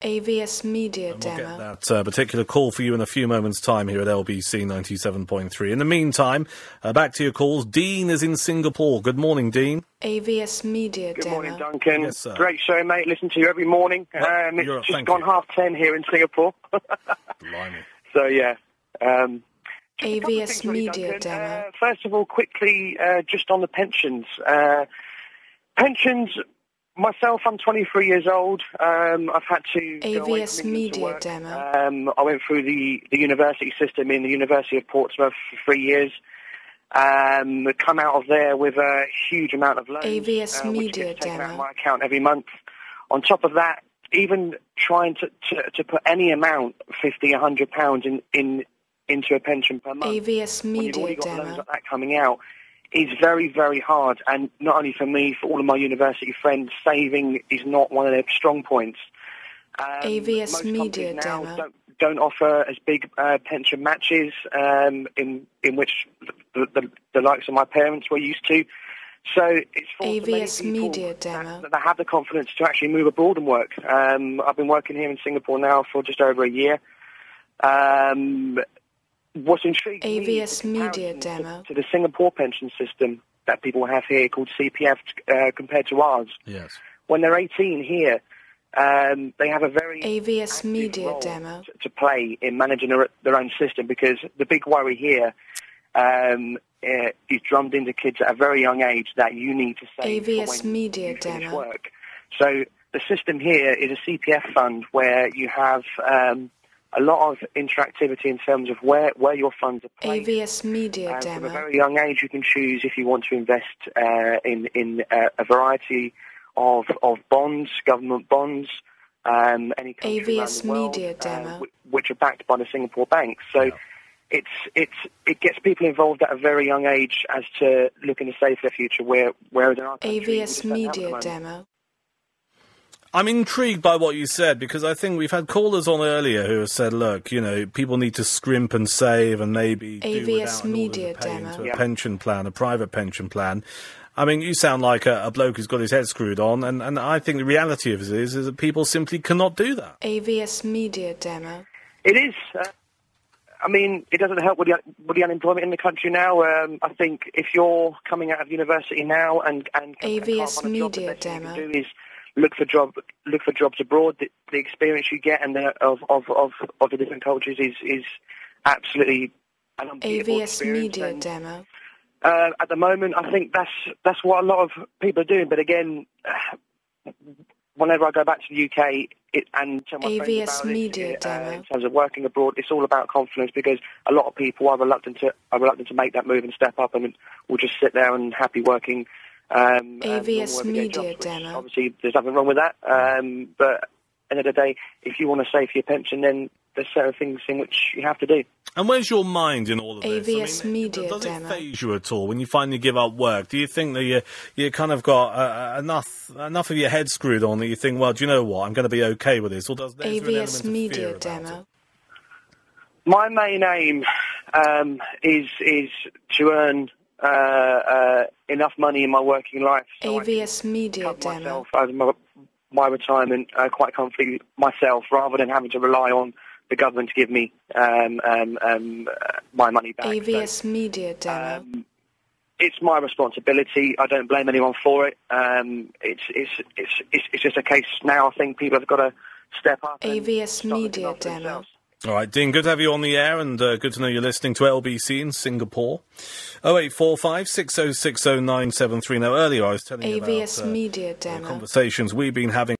AVS Media and Demo. We'll get that particular call for you in a few moments' time here at LBC 97.3. In the meantime, back to your calls. Dean is in Singapore. Good morning, Dean. AVS Media Good Demo. morning, Duncan. Yes, sir. Great show, mate. Listen to you every morning. It's just gone 10:30 here in Singapore. Blimey. So, yeah. AVS Media Demo. First of all, quickly, just on the pensions. Pensions, myself, I'm 23 years old. I've had to go away AVS from England to Media work. Demo. I went through the university system in the University of Portsmouth for 3 years. Come out of there with a huge amount of loans, AVS which Media gets taken out of Demo. my account every month. On top of that, even trying to put any amount, £50, £100 into a pension per month, AVS when you've Media already got loans Demo. like that coming out, is very, very hard. And not only for me, for all of my university friends, saving is not one of their strong points. AVS Most Media companies now Demo. don't offer as big pension matches in which the likes of my parents were used to. So it's for many AVS people Media Demo. that have the confidence to actually move abroad and work. I've been working here in Singapore now for just over a year. What's intriguing me is AVS the Media comparison Demo. to the Singapore pension system that people have here called CPF compared to ours. Yes. When they're 18 here, they have a very AVS active Media role Demo. to play in managing their own system, because the big worry here is drummed into kids at a very young age that you need to save AVS for when Media you finish Demo. work. So the system here is a CPF fund where you have a lot of interactivity in terms of where your funds are placed. AVS Media And from a Demo. very young age, you can choose if you want to invest in a variety of bonds, government bonds, any country around AVS the world, Media Demo. which are backed by the Singapore banks. So it gets people involved at a very young age as to looking to save for their future. Whereas in our country, we AVS just don't have it at the Media moment. Demo. I'm intrigued by what you said, because I think we've had callers on earlier who have said, look, people need to scrimp and save and maybe do AVS without in order Media to pay Demo. into a pension plan, a private pension plan. I mean, you sound like a bloke who's got his head screwed on, and I think the reality of it is that people simply cannot do that. AVS Media Demo. It is. I mean, it doesn't help with the unemployment in the country now. I think if you're coming out of university now and can't AVS find a job, the Media best thing you Demo. can do is look for jobs abroad. The experience you get and of the different cultures is absolutely an unbeatable AVS experience. Media And, Demo. at the moment, I think that's what a lot of people are doing. But again, whenever I go back to the UK and tell my AVS friends about Media it, Demo. in terms of working abroad, it's all about confidence, because a lot of people are reluctant to make that move and step up, and will just sit there and happy working. AVS normal everyday Media jobs, which Demo. obviously, there's nothing wrong with that. But at the end of the day, if you want to save for your pension, then there's certain things in which you have to do. And where's your mind in all of this? AVS Media does it Demo. faze you at all when you finally give up work? Do you think that you kind of got enough of your head screwed on that you think, well, do you know what, I'm going to be okay with this? Or is there an AVS element of Media fear about Demo. it? My main aim is to earn enough money in my working life so I can AVS Media cover Demo. myself over my retirement quite comfortably myself, rather than having to rely on the government to give me my money back. AVS Media Demo. It's my responsibility. I don't blame anyone for it. It's just a case now. I think people have got to step up. AVS start looking Media after Demo. themselves. All right, Dean, good to have you on the air, and good to know you're listening to LBC in Singapore. 0845 6060 973. Now, earlier I was telling you AVS about Media the Demo. conversations we've been having